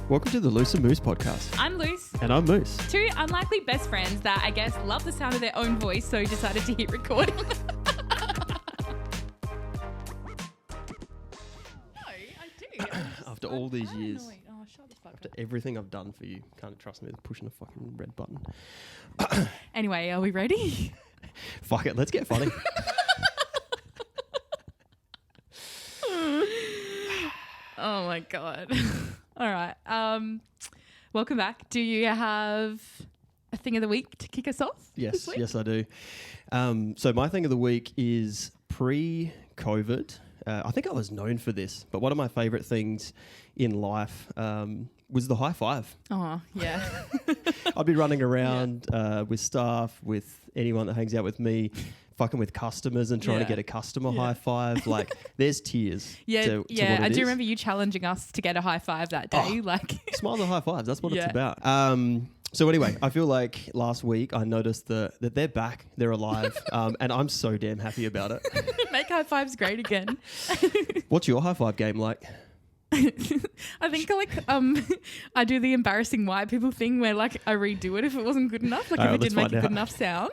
Welcome to the Loose and Moose podcast. I'm Luce. And I'm Moose. Two unlikely best friends that I guess love the sound of their own voice, so decided to hit recording. No, I do. After all these years, Oh, shut the fuck after up. everything I've done for you, can't trust me with pushing a fucking red button. Anyway, are we ready? Fuck it, let's get funny. Oh my God. All right. Welcome back. Do you have a thing of the week to kick us off? Yes, I do. So my thing of the week is pre-COVID. I think I was known for this, but one of my favourite things in life was the high five. Oh, yeah. I'd be running around with staff, with anyone that hangs out with me, fucking with customers and trying to get a customer high five. Like, there's tears. to what I it do is. remember you challenging us to get a high five that day. Smiles and high fives. That's what it's about. So anyway, I feel like last week I noticed that they're back, they're alive, and I'm so damn happy about it. Make high fives great again. What's your high five game like? I think I do the embarrassing white people thing where I redo it if it wasn't good enough. If it didn't make a good enough sound.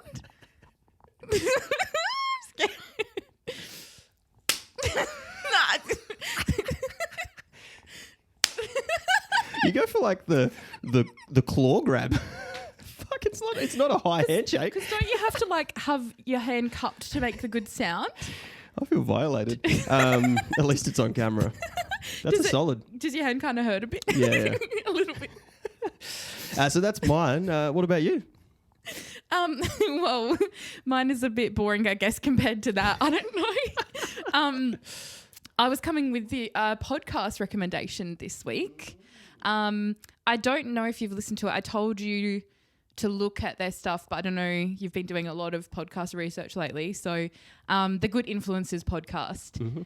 You go for the claw grab. Fuck, it's not a high handshake. Because don't you have to have your hand cupped to make the good sound? I feel violated. At least it's on camera. That's solid. Does your hand kind of hurt a bit? Yeah. A little bit. So that's mine. What about you? Well, mine is a bit boring, I guess, compared to that. I don't know. I was coming with the podcast recommendation this week. I don't know if you've listened to it. I told you to look at their stuff, but I don't know. You've been doing a lot of podcast research lately. So the Good Influencers podcast, mm-hmm.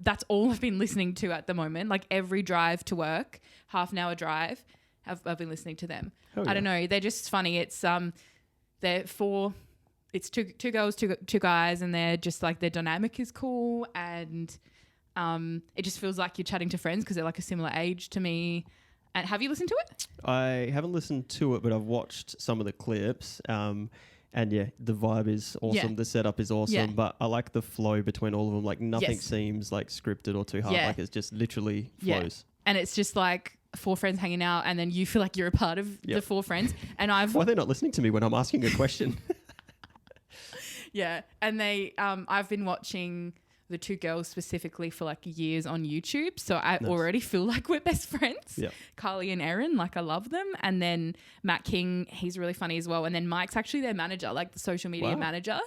That's all I've been listening to at the moment. Like every drive to work, half an hour drive, I've been listening to them. Oh, yeah. I don't know. They're just funny. It's it's two girls, two guys, and they're just their dynamic is cool, and it just feels like you're chatting to friends because they're a similar age to me. And have you listened to it? I haven't listened to it, but I've watched some of the clips. And yeah, the vibe is awesome. Yeah. The setup is awesome, but I like the flow between all of them. Nothing seems scripted or too hard. Yeah. It's just literally flows. And it's just four friends hanging out, and then you feel like you're a part of the four friends. And why are they not listening to me when I'm asking a question? Yeah, and I've been watching the two girls specifically for years on YouTube, so I already feel like we're best friends. Yeah. Carly and Erin, I love them, and then Matt King, he's really funny as well, and then Mike's actually their manager, the social media manager,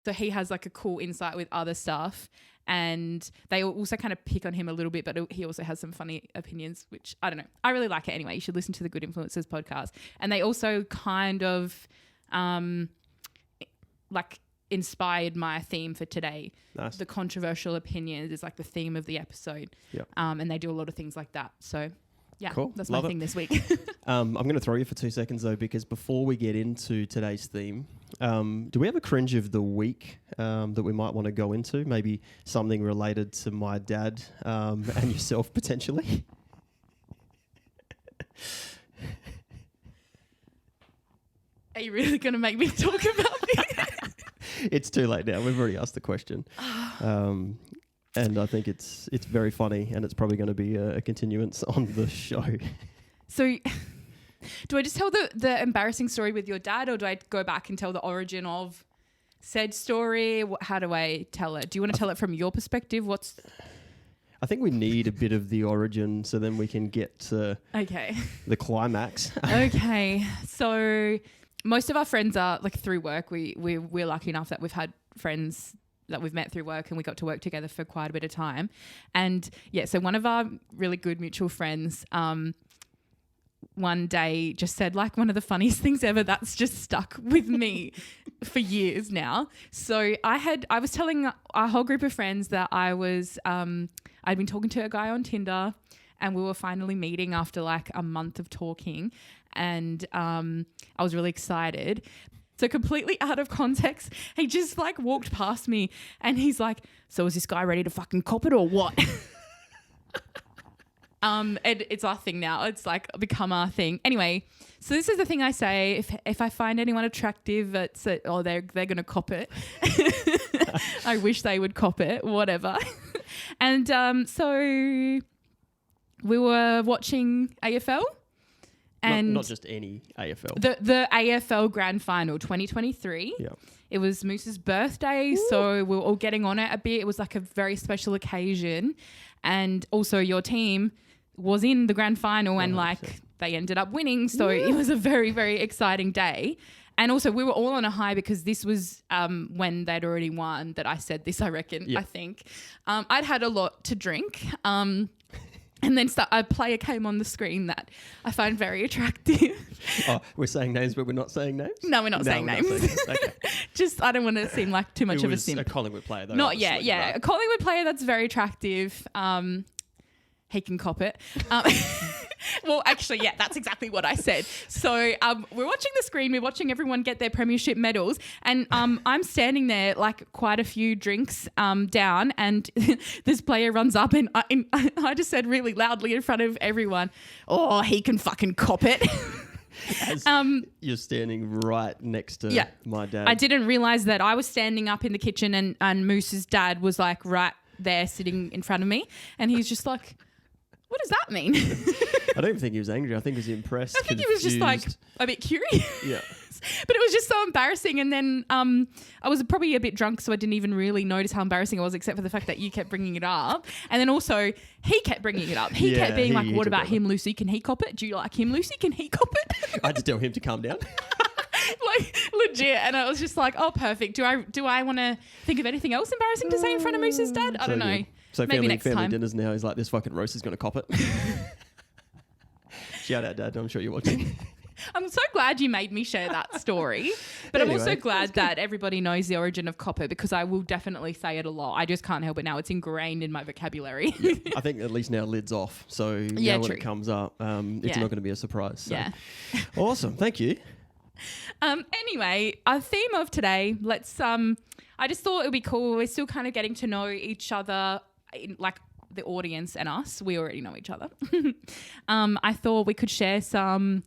so he has a cool insight with other stuff, and they also kind of pick on him a little bit, but he also has some funny opinions, which I don't know. I really like it anyway. You should listen to the Good Influencers podcast, and they also kind of inspired my theme for today. Nice. The controversial opinions is the theme of the episode. Yep. And they do a lot of things like that. So yeah, cool. That's Love my it. thing this week. I'm going to throw you for 2 seconds though, because before we get into today's theme, do we have a cringe of the week that we might want to go into? Maybe something related to my dad and yourself potentially? Are you really going to make me talk about this? It's too late now. We've already asked the question. And I think it's very funny, and it's probably going to be a continuance on the show. So do I just tell the embarrassing story with your dad, or do I go back and tell the origin of said story? How do I tell it? Do you want to tell it from your perspective? I think we need a bit of the origin so then we can get to the climax. Okay. So most of our friends are through work. We're lucky enough that we've had friends that we've met through work, and we got to work together for quite a bit of time. And so one of our really good mutual friends one day just said one of the funniest things ever that's just stuck with me for years now. So I was telling our whole group of friends that I'd been talking to a guy on Tinder, and we were finally meeting after a month of talking, and I was really excited. So completely out of context, he just walked past me, and he's like, "So is this guy ready to fucking cop it or what?" It's our thing now. It's like become our thing. Anyway, so this is the thing I say. If I find anyone attractive, they're going to cop it. I wish they would cop it, whatever. And so we were watching AFL. And not just any AFL. The AFL Grand Final 2023. Yeah. It was Moose's birthday, so we were all getting on it a bit. It was like a very special occasion. And also your team was in the grand final and they ended up winning. So it was a very, very exciting day. And also we were all on a high because this was when they'd already won that I said this, I reckon, I think. I'd had a lot to drink. And then a player came on the screen that I find very attractive. Oh, we're saying names, but we're not saying names? No, we're not saying names. Okay. Just, I don't want to seem like too much of a simp. A Collingwood player, though. Not yet, yeah. A Collingwood player that's very attractive. He can cop it. Well, actually, yeah, that's exactly what I said. So we're watching the screen. We're watching everyone get their premiership medals. And I'm standing there like quite a few drinks down. And this player runs up and I just said really loudly in front of everyone, oh, he can fucking cop it. As you're standing right next to my dad. I didn't realise that I was standing up in the kitchen and Moose's dad was like right there sitting in front of me. And he's just like, what does that mean? I don't even think he was angry. I think he was impressed. I think he was just like a bit curious. Yeah. But it was just so embarrassing. And then I was probably a bit drunk, so I didn't even really notice how embarrassing it was, except for the fact that you kept bringing it up. And then also he kept bringing it up. He kept being like, what about him, Lucy? Can he cop it? Do you like him, Lucy? Can he cop it? I had to tell him to calm down. Like legit. And I was just like, oh, perfect. Do I want to think of anything else embarrassing to say in front of Moose's dad? I don't know. So maybe next family time. dinners now, he's like, this fucking roast is going to cop it. Shout out, Dad. I'm sure you're watching. I'm so glad you made me share that story. But anyway, I'm also glad that everybody knows the origin of copper because I will definitely say it a lot. I just can't help it now. It's ingrained in my vocabulary. Yeah, I think at least now lid's off. So now when it comes up, it's not going to be a surprise. So. Yeah. Awesome. Thank you. Anyway, our theme of today, let's I just thought it would be cool. We're still kind of getting to know each other, like the audience and us. We already know each other. I thought we could share some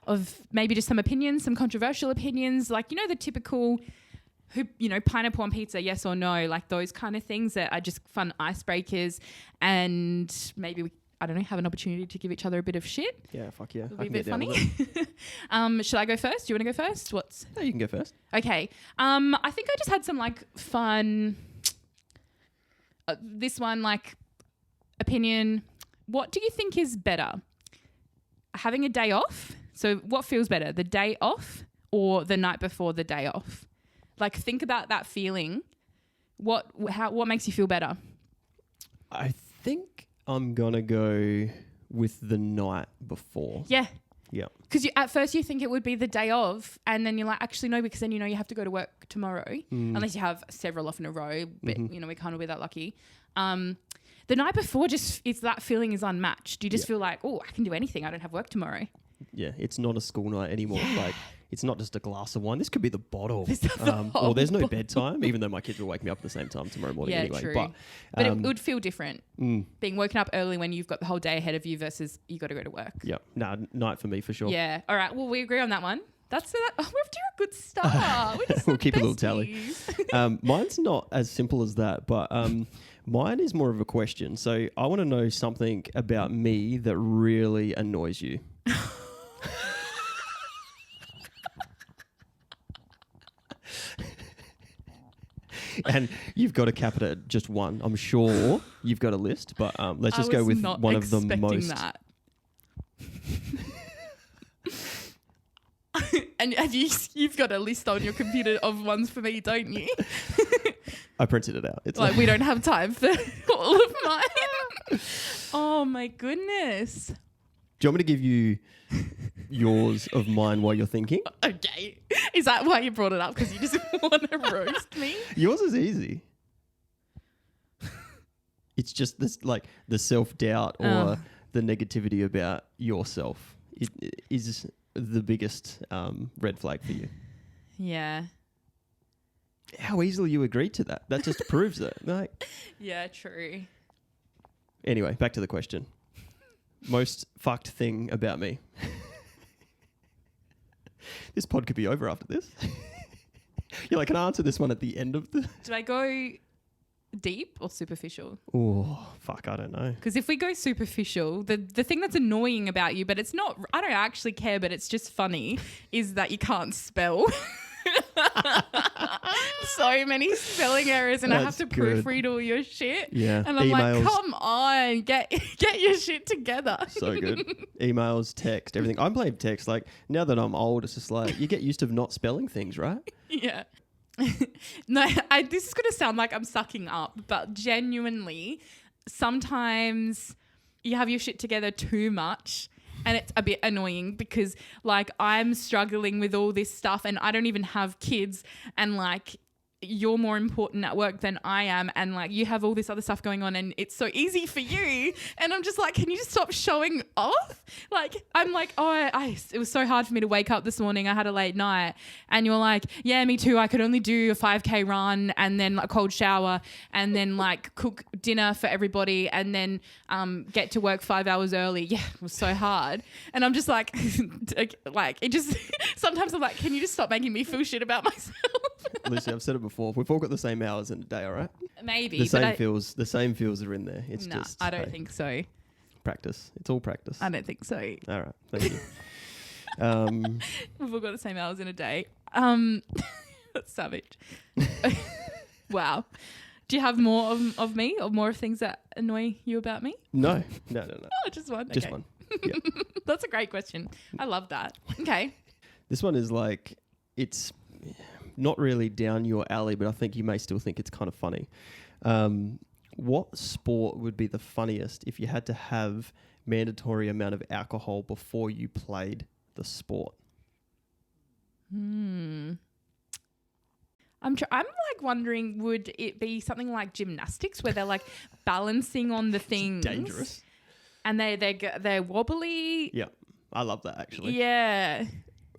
of maybe just some opinions, some controversial opinions, like, you know, the typical pineapple on pizza, yes or no, like those kind of things that are just fun icebreakers, and maybe we, I don't know, have an opportunity to give each other a bit of shit. Yeah, fuck yeah. It'll be a bit funny. Should I go first? Do you want to go first? No, you can go first. Okay. I think I just had some like fun, this one like opinion. What do you think is better? Having a day off? So what feels better, the day off or the night before the day off? Like think about that feeling. What makes you feel better? I think I'm going to go with the night before. Yeah. Yeah. Because at first you think it would be the day of, and then you're like, actually no, because then you know you have to go to work tomorrow, unless you have several off in a row. But we can't all be that lucky. The night before that feeling is unmatched. You just feel like, oh, I can do anything. I don't have work tomorrow. Yeah, it's not a school night anymore. Yeah. Like, it's not just a glass of wine. This could be the bottle. Or there's no bedtime, even though my kids will wake me up at the same time tomorrow morning anyway. True. But it would feel different being woken up early when you've got the whole day ahead of you versus you got to go to work. Yeah, night for me for sure. Yeah. All right. Well, we agree on that one. We're off to a good start. We'll keep a little tally. Mine's not as simple as that, but mine is more of a question. So I want to know something about me that really annoys you. And you've got to cap it at just one. I'm sure you've got a list, but let's just go with one of the most. That. And you've got a list on your computer of ones for me, don't you? I printed it out. It's like we don't have time for all of mine. Oh my goodness. Do you want me to give you yours of mine while you're thinking? Okay. Is that why you brought it up? Because you just want to roast me? Yours is easy. It's just this, like the self-doubt or the negativity about yourself. It is the biggest red flag for you. Yeah. How easily you agreed to that. That just proves it. Like, yeah, true. Anyway, back to the question. Most fucked thing about me. This pod could be over after this. You're like, can I answer this one at the end of the... Do I go deep or superficial? Oh, fuck, I don't know. Because if we go superficial, the thing that's annoying about you, but it's not, I don't actually care, but it's just funny, is that you can't spell. So many spelling errors and That's I have to good. proofread all your shit. Yeah. And I'm Emails. like, come on, get your shit together. So good. Emails, text, everything. I blame text. Like, now that I'm old, it's just like, you get used to not spelling things, right? Yeah. No, this is going to sound like I'm sucking up, but genuinely, sometimes you have your shit together too much and it's a bit annoying because, like, I'm struggling with all this stuff and I don't even have kids and, like, you're more important at work than I am and, like, you have all this other stuff going on and it's so easy for you and I'm just like, can you just stop showing off? Like, I'm like, it was so hard for me to wake up this morning. I had a late night and you're like, yeah, me too. I could only do a 5K run and then a cold shower and then, like, cook dinner for everybody and then get to work 5 hours early. Yeah, it was so hard. And I'm just like, it just, sometimes I'm like, can you just stop making me feel shit about myself? Lucy, I've said it before. We've all got the same hours in a day, all right? Maybe. The same feels are in there. It's just... I don't think so. Practice. It's all practice. I don't think so. All right. Thank you. We've all got the same hours in a day. That's savage. Wow. Do you have more of me or more of things that annoy you about me? No. Oh, just one? Just okay. one. Yeah. That's a great question. I love that. Okay. This one is like, it's not really down your alley, but I think you may still think it's kind of funny. What sport would be the funniest if you had to have mandatory amount of alcohol before you played the sport? I'm like wondering, would it be something like gymnastics where they're like balancing on the things? It's dangerous. And they're wobbly. Yeah, I love that actually. Yeah.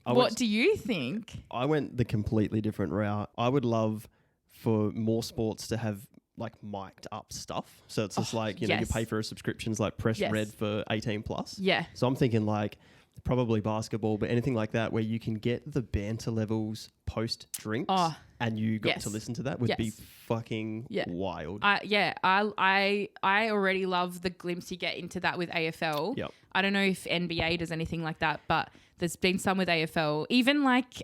What do you think? I went the completely different route. I would love for more sports to have like mic'd up stuff. So it's just like, you know, you pay for a subscriptions like Press Red for 18 plus. Yeah. So I'm thinking like probably basketball, but anything like that where you can get the banter levels post drinks and you got to listen to that would be fucking wild. I already love the glimpse you get into that with AFL. Yep. I don't know if NBA does anything like that, but there's been some with AFL. Even like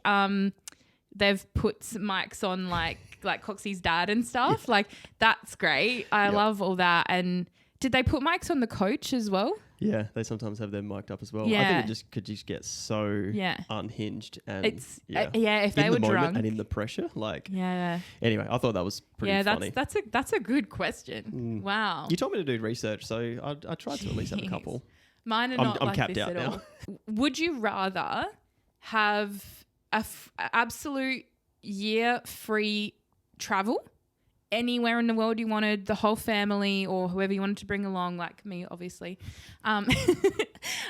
they've put mics on like Coxie's dad and stuff. Like that's great. I love all that. And did they put mics on the coach as well? Yeah, they sometimes have them mic'd up as well. Yeah. I think it could just get so unhinged and it's if they in were the moment drunk and in the pressure, like anyway, I thought that was pretty funny. That's a good question. Wow. You told me to do research, so I tried to at least have a couple. Mine are not I'm like capped this out at now. all. Would you rather have absolute year-free travel anywhere in the world you wanted, the whole family or whoever you wanted to bring along, like me, obviously. You could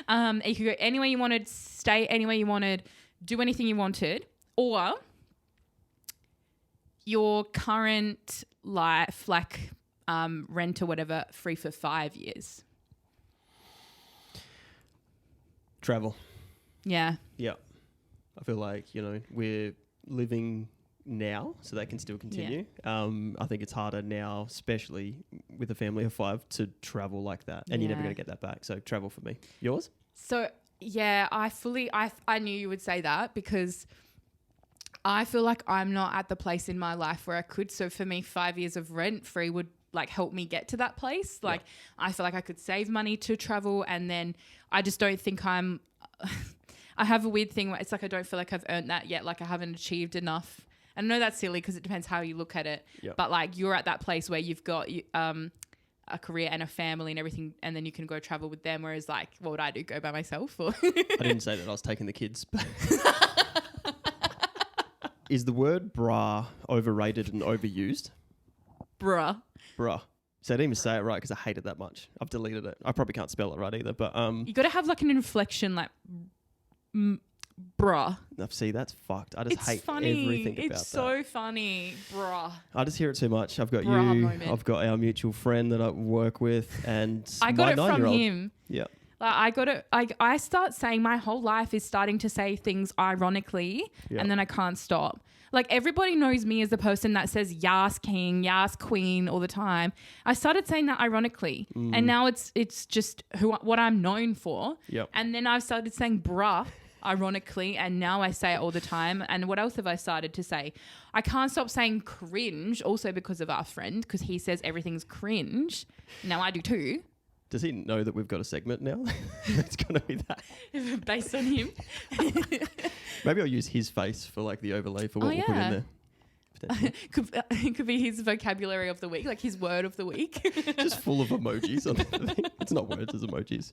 go anywhere you wanted, stay anywhere you wanted, do anything you wanted, or your current life, like rent or whatever, free for 5 years. Travel. Yeah. Yeah. I feel like, you know, we're living now, so that can still continue. I think it's harder now, especially with a family of 5, to travel like that. And you're never going to get that back. So travel for me. Yours? So, yeah, I knew you would say that because I feel like I'm not at the place in my life where I could. So for me, 5 years of rent free would like help me get to that place. Like I feel like I could save money to travel, and then I just don't think I have a weird thing where it's like I don't feel like I've earned that yet. Like I haven't achieved enough. I know that's silly because it depends how you look at it. Yep. But like you're at that place where you've got a career and a family and everything, and then you can go travel with them. Whereas like, what would I do? Go by myself? Or I didn't say that I was taking the kids. But is the word brah overrated and overused? Brah. So I didn't even say it right because I hate it that much. I've deleted it. I probably can't spell it right either. But you got to have like an inflection, like brah. See, that's fucked. I just hate everything about that. It's so funny, brah. I just hear it too much. I've got you. Moment. I've got our mutual friend that I work with, and I got it from him. Yeah. Like I start saying my whole life is starting to say things ironically, and then I can't stop. Like everybody knows me as the person that says yas king, yas queen all the time. I started saying that ironically, and now it's just what I'm known for. Yep. And then I've started saying brah ironically, and now I say it all the time. And what else have I started to say? I can't stop saying cringe, also because of our friend, because he says everything's cringe. Now I do too. Does he know that we've got a segment now? It's going to be that. Based on him. Maybe I'll use his face for like the overlay for what we'll put in there. It could be his vocabulary of the week, like his word of the week. Just full of emojis on the thing. It's not words, it's emojis.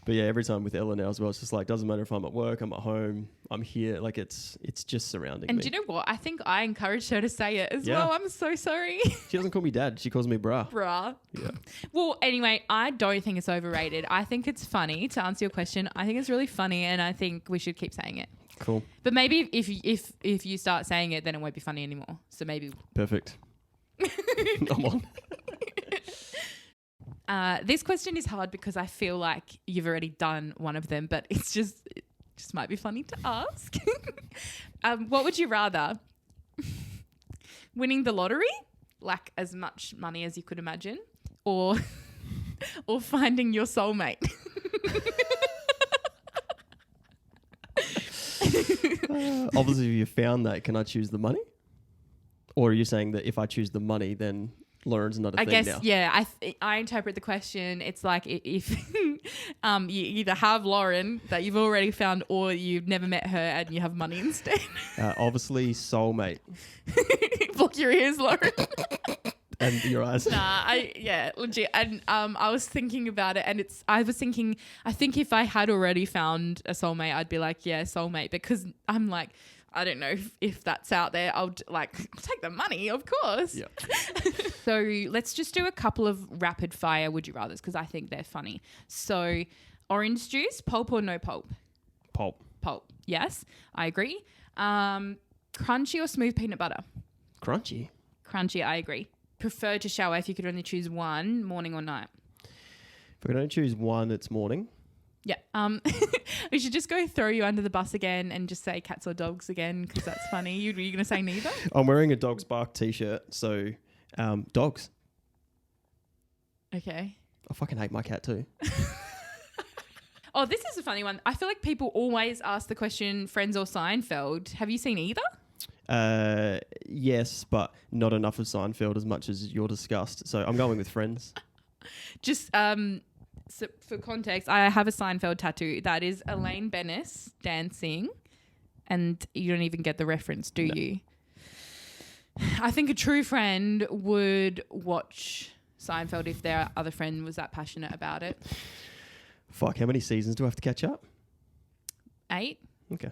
But yeah, every time with Ella now as well, it's just like, doesn't matter if I'm at work, I'm at home, I'm here. Like it's just surrounding me. And do you know what? I think I encouraged her to say it as well. I'm so sorry. She doesn't call me dad. She calls me brah. Brah. Yeah. Well, anyway, I don't think it's overrated. I think it's funny. To answer your question, I think it's really funny, and I think we should keep saying it. Cool. But maybe if you start saying it, then it won't be funny anymore. So maybe. Perfect. I'm on. This question is hard because I feel like you've already done one of them, but it just might be funny to ask. What would you rather? Winning the lottery, like as much money as you could imagine, or finding your soulmate? Obviously, if you found that, can I choose the money? Or are you saying that if I choose the money, then Lauren's not a thing now? I guess, yeah. I interpret the question. It's like if you either have Lauren that you've already found, or you've never met her and you have money instead. Obviously, soulmate. Block your ears, Lauren. And your eyes. Legit. And I was thinking about it, and I think if I had already found a soulmate, I'd be like, yeah, soulmate, because I'm like, I don't know if that's out there. I'll take the money, of course. Yeah. So let's just do a couple of rapid fire would you rathers, because I think they're funny. So orange juice, pulp or no pulp? Pulp. Pulp. Yes, I agree. Crunchy or smooth peanut butter? Crunchy. Crunchy, I agree. Prefer to shower if you could only choose one, morning or night? If I could only choose one, it's morning. Yeah. We should just go throw you under the bus again and just say cats or dogs again, because that's funny. You're going to say neither? I'm wearing a Dogs Bark t-shirt, so dogs. Okay. I fucking hate my cat too. Oh, this is a funny one. I feel like people always ask the question, Friends or Seinfeld. Have you seen either? Yes, but not enough of Seinfeld as much as you're disgust. So I'm going with Friends. Just so for context, I have a Seinfeld tattoo. That is Elaine Bennis dancing, and you don't even get the reference, do you? I think a true friend would watch Seinfeld if their other friend was that passionate about it. Fuck, how many seasons do I have to catch up? 8. Okay.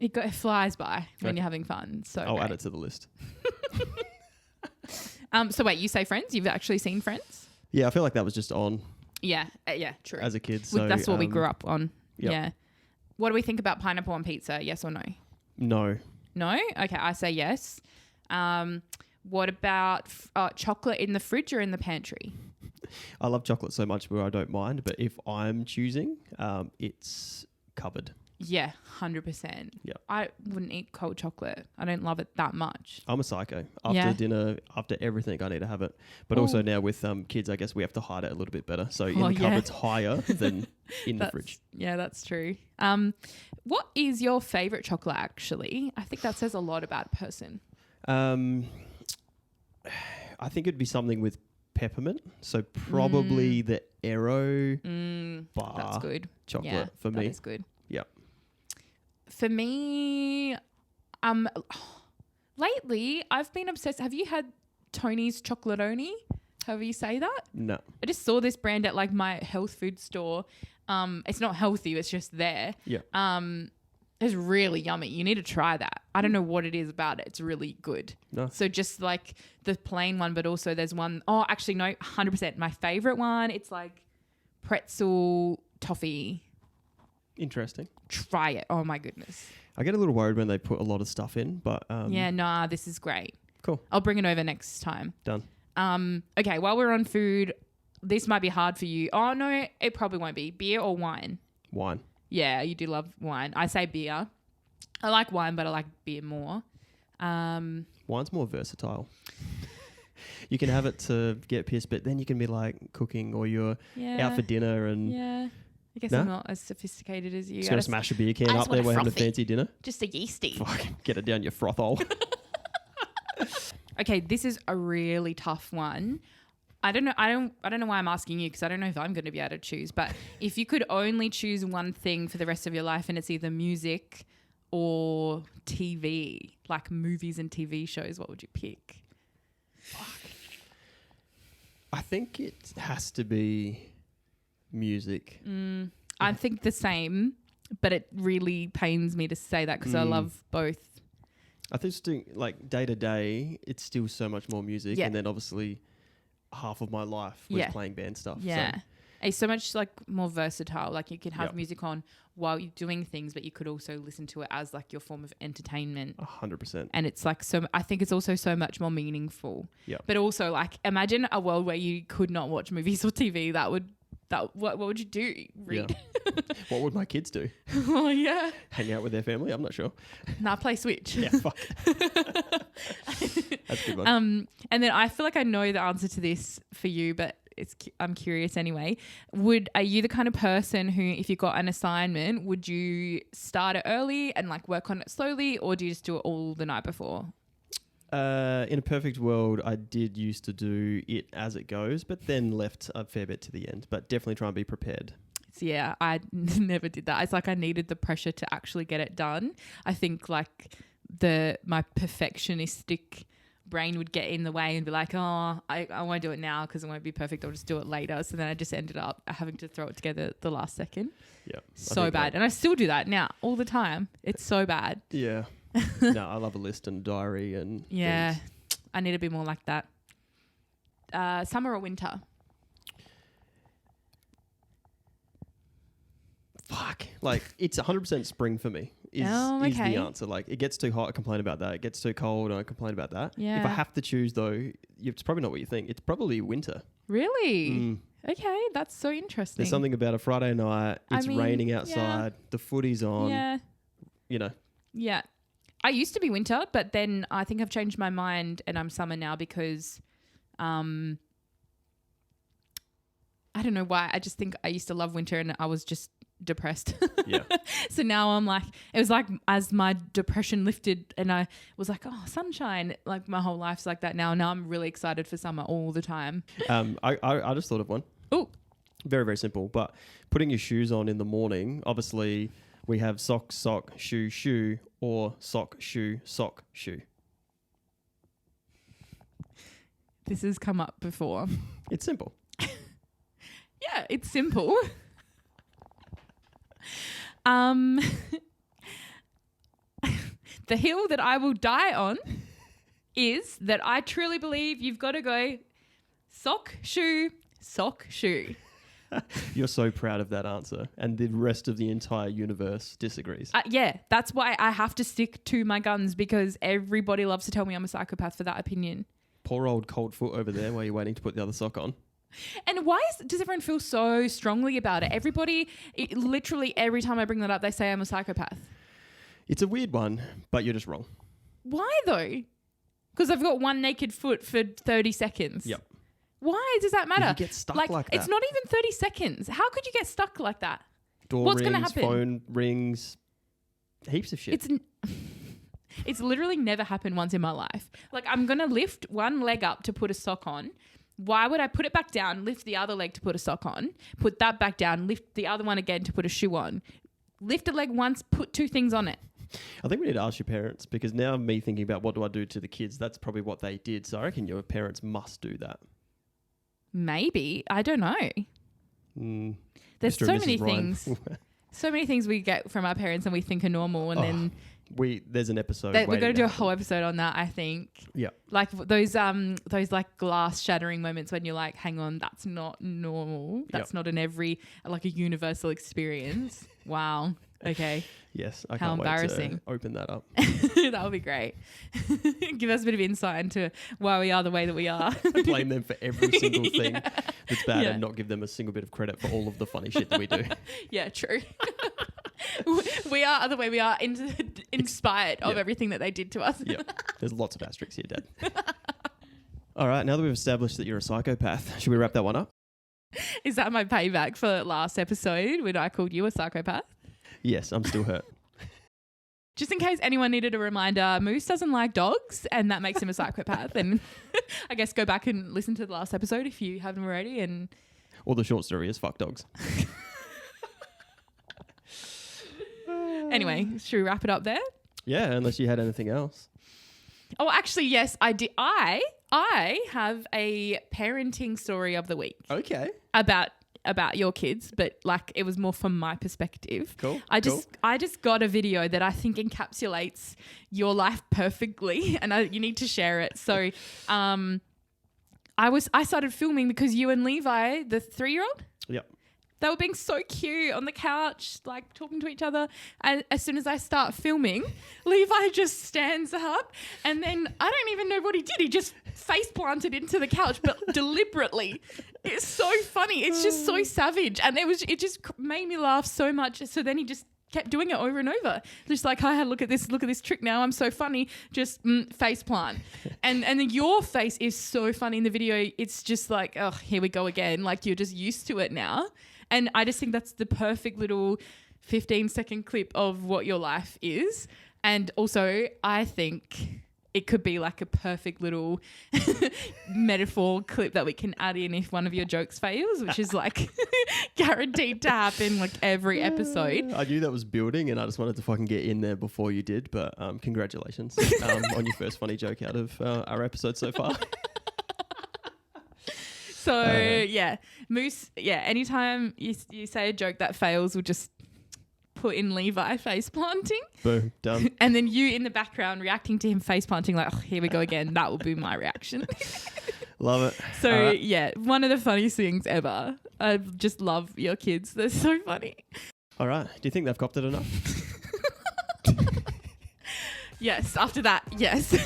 It flies by when you're having fun. So I'll add it to the list. So wait, you say Friends? You've actually seen Friends? Yeah, I feel like that was just on. Yeah, true. As a kid, so that's what we grew up on. Yep. Yeah. What do we think about pineapple on pizza? Yes or no? No. No? Okay, I say yes. What about chocolate in the fridge or in the pantry? I love chocolate so much where I don't mind, but if I'm choosing, it's cupboard. Yeah, 100%. Yeah. I wouldn't eat cold chocolate. I don't love it that much. I'm a psycho. After dinner, after everything, I need to have it. But also now with kids, I guess we have to hide it a little bit better. So in the cupboard's higher than in the fridge. Yeah, that's true. What is your favourite chocolate, actually? I think that says a lot about a person. I think it'd be something with peppermint. So probably the Aero bar that's good. chocolate for me. That is good. Yeah. For me, lately I've been obsessed. Have you had Tony's Chocolatoni? However you say that? No. I just saw this brand at like my health food store. It's not healthy. It's just there. Yeah. It's really yummy. You need to try that. I don't know what it is about it. It's really good. No. So just like the plain one, but also there's one. Oh, actually, no, 100%. My favorite one, it's like pretzel toffee. Interesting. Try it. Oh, my goodness. I get a little worried when they put a lot of stuff in, but... this is great. Cool. I'll bring it over next time. Done. Okay, while we're on food, this might be hard for you. Oh, no, it probably won't be. Beer or wine? Wine. Yeah, you do love wine. I say beer. I like wine, but I like beer more. Wine's more versatile. You can have it to get pissed, but then you can be like cooking or you're out for dinner and... Yeah. I guess I'm not as sophisticated as you. Just going to smash a beer can up there. We're having a fancy dinner. Just a yeasty. Fucking get it down your froth hole. Okay, this is a really tough one. I don't know why I'm asking you, because I don't know if I'm going to be able to choose. But if you could only choose one thing for the rest of your life, and it's either music or TV, like movies and TV shows, what would you pick? Fuck. I think it has to be music. I think the same, but it really pains me to say that because I love both. I think like day to day, it's still so much more music, and then obviously half of my life was playing band stuff. Yeah. So. It's so much like more versatile. Like you can have music on while you're doing things, but you could also listen to it as like your form of entertainment. 100%. And it's like I think it's also so much more meaningful. Yeah. But also like imagine a world where you could not watch movies or TV. What would you do? Read. Yeah. What would my kids do? Oh yeah. Hang out with their family? I'm not sure. Nah, play Switch. Yeah, fuck. That's a good one. And then I feel like I know the answer to this for you, but I'm curious anyway. Are you the kind of person who, if you got an assignment, would you start it early and like work on it slowly, or do you just do it all the night before? In a perfect world, I did used to do it as it goes, but then left a fair bit to the end. But definitely try and be prepared. So yeah, I never did that. It's like I needed the pressure to actually get it done. I think like my perfectionistic brain would get in the way and be like, oh, I won't do it now because it won't be perfect. I'll just do it later. So then I just ended up having to throw it together the last second. Yeah. So bad. And I still do that now all the time. It's so bad. Yeah. No, I love a list and diary and yeah. things. I need to be more like that. Summer or winter? Fuck. Like, it's 100% spring for me is the answer. Like, it gets too hot, I complain about that. It gets too cold, I complain about that. Yeah. If I have to choose, though, it's probably not what you think. It's probably winter. Really? Okay, that's so interesting. There's something about a Friday night, it's raining outside, the footy's on, you know. Yeah. I used to be winter, but then I think I've changed my mind and I'm summer now because I don't know why. I just think I used to love winter and I was just depressed. Yeah. So now I'm like, it was like as my depression lifted and I was like, oh, sunshine. Like my whole life's like that now. Now I'm really excited for summer all the time. I just thought of one. Oh. Very, very simple. But putting your shoes on in the morning, obviously we have sock, sock, shoe, shoe, or sock, shoe, sock, shoe. This has come up before. It's simple. Yeah, it's simple. The hill that I will die on is that I truly believe you've got to go sock, shoe, sock, shoe. You're so proud of that answer, and the rest of the entire universe disagrees. Yeah, that's why I have to stick to my guns because everybody loves to tell me I'm a psychopath for that opinion. Poor old cold foot over there while you're waiting to put the other sock on. And why does everyone feel so strongly about it? Literally every time I bring that up, they say I'm a psychopath. It's a weird one, but you're just wrong. Why though? Because I've got one naked foot for 30 seconds. Yep. Why does that matter? You get stuck like that. It's not even 30 seconds. How could you get stuck like that? What's going to happen? Phone rings, heaps of shit. It's literally never happened once in my life. Like I'm going to lift one leg up to put a sock on. Why would I put it back down, lift the other leg to put a sock on, put that back down, lift the other one again to put a shoe on, lift a leg once, put two things on it? I think we need to ask your parents because now me thinking about what do I do to the kids, that's probably what they did. So I reckon your parents must do that. Maybe. I don't know. There's Mr. so and many Mrs. Ryan. things. So many things we get from our parents and we think are normal and then... There's an episode. We've got to do a whole episode on that, I think. Yeah. Like those like glass shattering moments when you're like, hang on, that's not normal. That's not an like a universal experience. Wow. Okay. Yes, I How can't wait embarrassing. to open that up. That would be great. Give us a bit of insight into why we are the way that we are. Blame them for every single thing that's bad and not give them a single bit of credit for all of the funny shit that we do. Yeah, true. We are the way we are in spite of everything that they did to us. Yep. There's lots of asterisks here, Dad. All right, now that we've established that you're a psychopath, should we wrap that one up? Is that my payback for last episode when I called you a psychopath? Yes, I'm still hurt. Just in case anyone needed a reminder, Moose doesn't like dogs and that makes him a psychopath. And I guess go back and listen to the last episode if you haven't already. And Or the short story is fuck dogs. Anyway, should we wrap it up there? Yeah, unless you had anything else. Oh, actually, yes, I did. I have a parenting story of the week. Okay. About your kids, but like it was more from my perspective. Cool. I just got a video that I think encapsulates your life perfectly, and you need to share it. So, I started filming because you and Levi, the 3-year-old. Yep. They were being so cute on the couch, like talking to each other. And as soon as I start filming, Levi just stands up and then I don't even know what he did. He just face planted into the couch, but deliberately. It's so funny. It's just so savage. And it just made me laugh so much. So then he just kept doing it over and over. Just like, hi, look at this trick now. I'm so funny. Just face plant. And then your face is so funny in the video. It's just like, oh, here we go again. Like you're just used to it now. And I just think that's the perfect little 15-second clip of what your life is. And also, I think it could be like a perfect little metaphor clip that we can add in if one of your jokes fails, which is like guaranteed to happen like every episode. I knew that was building and I just wanted to fucking get in there before you did. But congratulations on your first funny joke out of our episode so far. So, Moose, anytime you say a joke that fails, we'll just put in Levi face planting. Boom, done. And then you in the background reacting to him face planting like, oh, here we go again. That will be my reaction. Love it. So, right. One of the funniest things ever. I just love your kids. They're so funny. All right. Do you think they've copped it enough? Yes. After that, yes.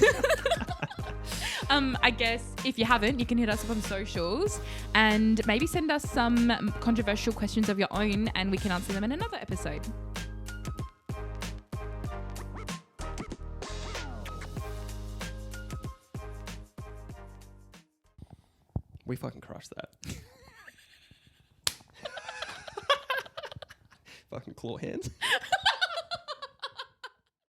I guess if you haven't, you can hit us up on socials and maybe send us some controversial questions of your own and we can answer them in another episode. We fucking crushed that. Fucking claw hands.